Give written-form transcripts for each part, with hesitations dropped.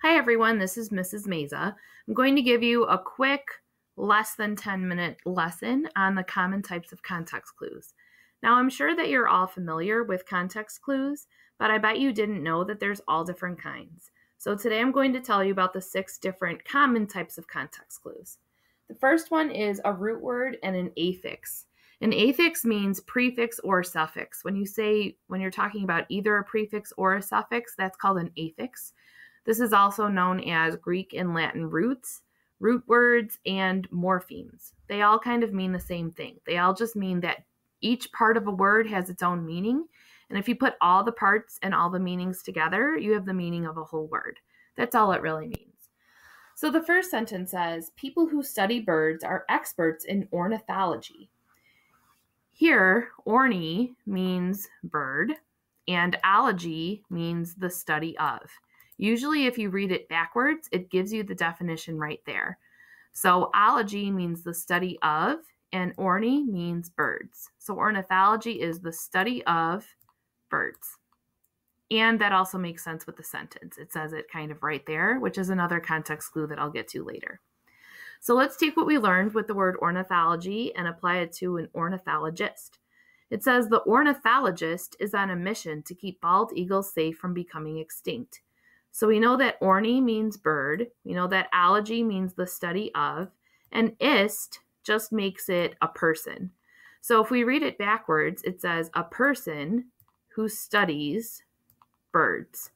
Hi everyone, this is Mrs. Meza. I'm going to give you a quick, less than 10-minute lesson on the common types of context clues. Now, I'm sure that you're all familiar with context clues, but I bet you didn't know that there's all different kinds. So today I'm going to tell you about the 6 different common types of context clues. The first one is a root word and an affix. An affix means prefix or suffix. When you're talking about either a prefix or a suffix, that's called an affix. This is also known as Greek and Latin roots, root words, and morphemes. They all kind of mean the same thing. They all just mean that each part of a word has its own meaning. And if you put all the parts and all the meanings together, you have the meaning of a whole word. That's all it really means. So the first sentence says, people who study birds are experts in ornithology. Here, orni means bird, and ology means the study of. Usually, if you read it backwards, it gives you the definition right there. So ology means the study of, and orni means birds. So ornithology is the study of birds. And that also makes sense with the sentence. It says it kind of right there, which is another context clue that I'll get to later. So let's take what we learned with the word ornithology and apply it to an ornithologist. It says the ornithologist is on a mission to keep bald eagles safe from becoming extinct. So we know that orni means bird, we know that ology means the study of, and ist just makes it a person. So if we read it backwards, it says a person who studies birds.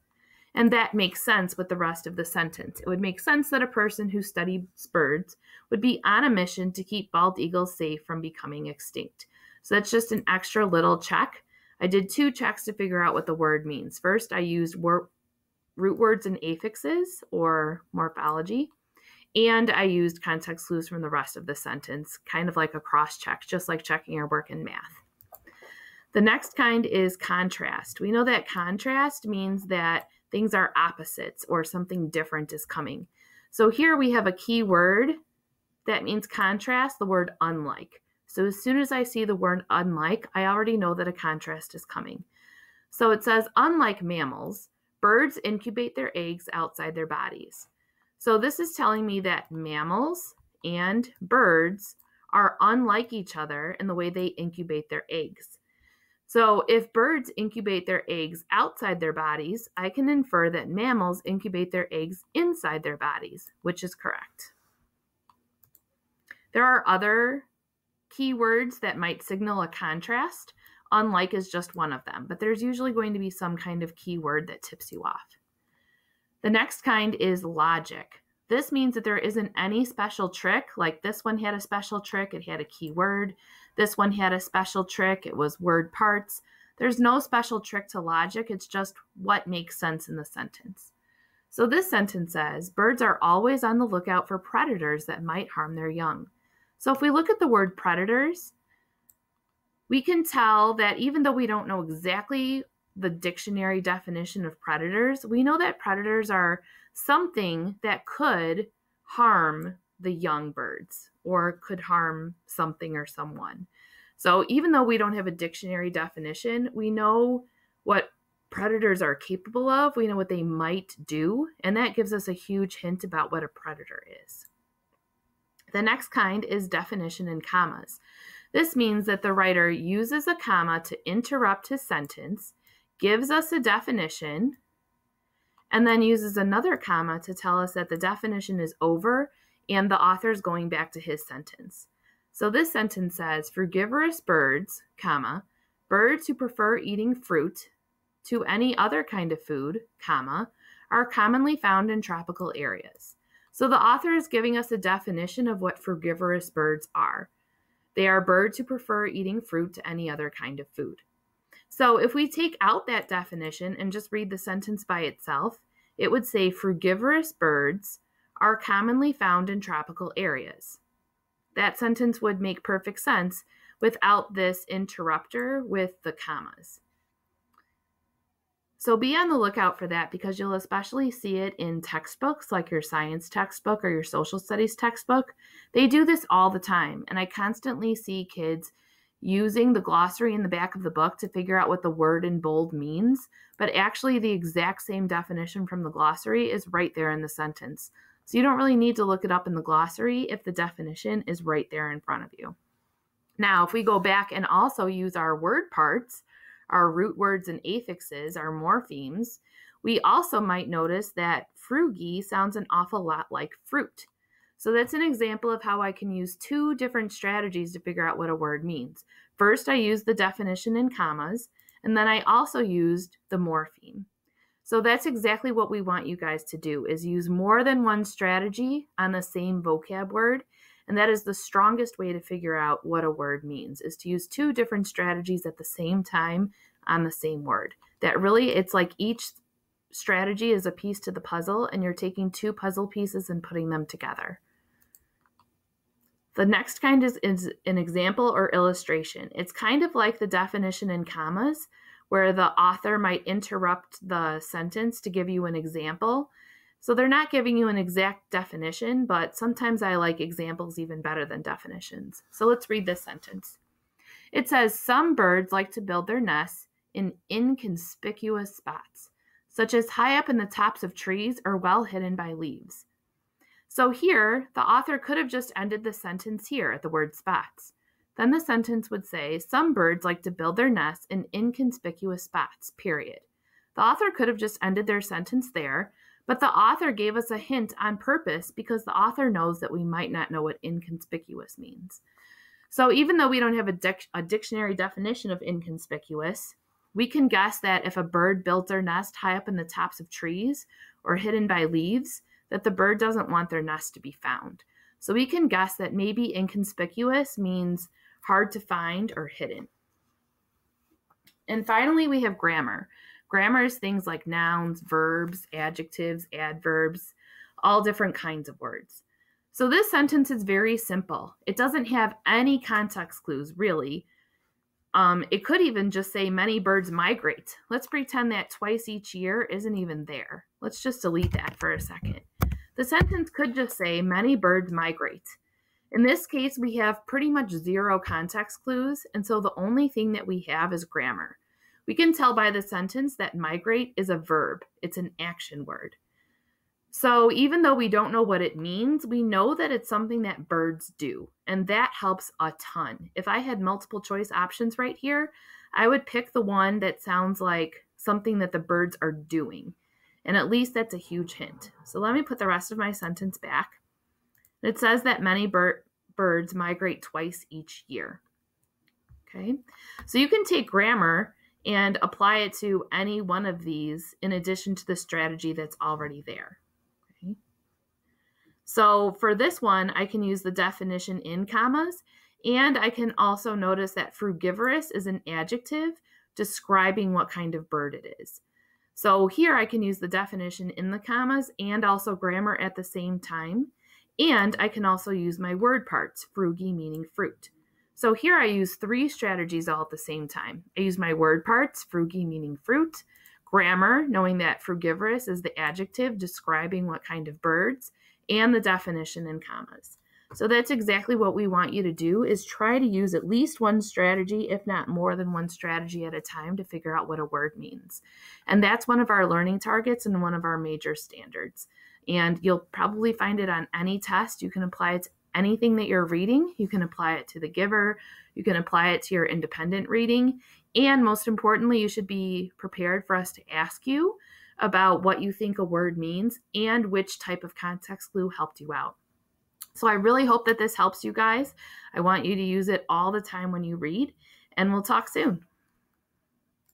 And that makes sense with the rest of the sentence. It would make sense that a person who studies birds would be on a mission to keep bald eagles safe from becoming extinct. So that's just an extra little check. I did 2 checks to figure out what the word means. First, I used root words and affixes, or morphology, and I used context clues from the rest of the sentence, kind of like a cross-check, just like checking your work in math. The next kind is contrast. We know that contrast means that things are opposites or something different is coming. So here we have a key word that means contrast, the word unlike. So as soon as I see the word unlike, I already know that a contrast is coming. So it says, unlike mammals, birds incubate their eggs outside their bodies. So this is telling me that mammals and birds are unlike each other in the way they incubate their eggs. So if birds incubate their eggs outside their bodies, I can infer that mammals incubate their eggs inside their bodies, which is correct. There are other keywords that might signal a contrast. Unlike is just one of them, but there's usually going to be some kind of keyword that tips you off. The next kind is logic. This means that there isn't any special trick, like this one had a special trick, it had a keyword. This one had a special trick, it was word parts. There's no special trick to logic, it's just what makes sense in the sentence. So this sentence says, birds are always on the lookout for predators that might harm their young. So if we look at the word predators, we can tell that even though we don't know exactly the dictionary definition of predators, we know that predators are something that could harm the young birds or could harm something or someone. So even though we don't have a dictionary definition, we know what predators are capable of, we know what they might do, and that gives us a huge hint about what a predator is. The next kind is definition in commas. This means that the writer uses a comma to interrupt his sentence, gives us a definition, and then uses another comma to tell us that the definition is over and the author is going back to his sentence. So this sentence says, frugivorous birds, comma, birds who prefer eating fruit to any other kind of food, comma, are commonly found in tropical areas. So the author is giving us a definition of what frugivorous birds are. They are birds who prefer eating fruit to any other kind of food. So if we take out that definition and just read the sentence by itself, it would say frugivorous birds are commonly found in tropical areas. That sentence would make perfect sense without this interrupter with the commas. So be on the lookout for that because you'll especially see it in textbooks like your science textbook or your social studies textbook. They do this all the time, and I constantly see kids using the glossary in the back of the book to figure out what the word in bold means, but actually the exact same definition from the glossary is right there in the sentence. So you don't really need to look it up in the glossary if the definition is right there in front of you. Now, if we go back and also use our word parts, our root words and affixes, our morphemes, we also might notice that frugi sounds an awful lot like fruit. So that's an example of how I can use two different strategies to figure out what a word means. First, I used the definition in commas, and then I also used the morpheme. So that's exactly what we want you guys to do, is use more than one strategy on the same vocab word. And that is the strongest way to figure out what a word means, is to use two different strategies at the same time on the same word. That really, it's like each strategy is a piece to the puzzle, and you're taking two puzzle pieces and putting them together. The next kind is an example or illustration. It's kind of like the definition in commas, where the author might interrupt the sentence to give you an example. So they're not giving you an exact definition, but sometimes I like examples even better than definitions. So let's read this sentence. It says, some birds like to build their nests in inconspicuous spots, such as high up in the tops of trees or well hidden by leaves. So here, the author could have just ended the sentence here at the word spots. Then the sentence would say, some birds like to build their nests in inconspicuous spots, period. The author could have just ended their sentence there, but the author gave us a hint on purpose because the author knows that we might not know what inconspicuous means. So even though we don't have a dictionary definition of inconspicuous, we can guess that if a bird built their nest high up in the tops of trees or hidden by leaves, that the bird doesn't want their nest to be found. So we can guess that maybe inconspicuous means hard to find or hidden. And finally, we have grammar. Grammar is things like nouns, verbs, adjectives, adverbs, all different kinds of words. So this sentence is very simple. It doesn't have any context clues, really. It could even just say many birds migrate. Let's pretend that twice each year isn't even there. Let's just delete that for a second. The sentence could just say many birds migrate. In this case, we have pretty much zero context clues, and so the only thing that we have is grammar. We can tell by the sentence that migrate is a verb. It's an action word. So even though we don't know what it means, we know that it's something that birds do, and that helps a ton. If I had multiple choice options right here, I would pick the one that sounds like something that the birds are doing, and at least that's a huge hint. So let me put the rest of my sentence back. It says that many birds migrate twice each year. Okay, so you can take grammar and apply it to any one of these in addition to the strategy that's already there. Okay. So for this one, I can use the definition in commas, and I can also notice that frugivorous is an adjective describing what kind of bird it is. So here I can use the definition in the commas and also grammar at the same time, and I can also use my word parts, frugi meaning fruit. So here I use three strategies all at the same time. I use my word parts, frugi meaning fruit, grammar, knowing that frugivorous is the adjective describing what kind of birds, and the definition in commas. So that's exactly what we want you to do, is try to use at least one strategy, if not more than one strategy at a time, to figure out what a word means. And that's one of our learning targets and one of our major standards. And you'll probably find it on any test. You can apply it to anything that you're reading. You can apply it to The Giver. You can apply it to your independent reading. And most importantly, you should be prepared for us to ask you about what you think a word means and which type of context clue helped you out. So I really hope that this helps you guys. I want you to use it all the time when you read, and we'll talk soon.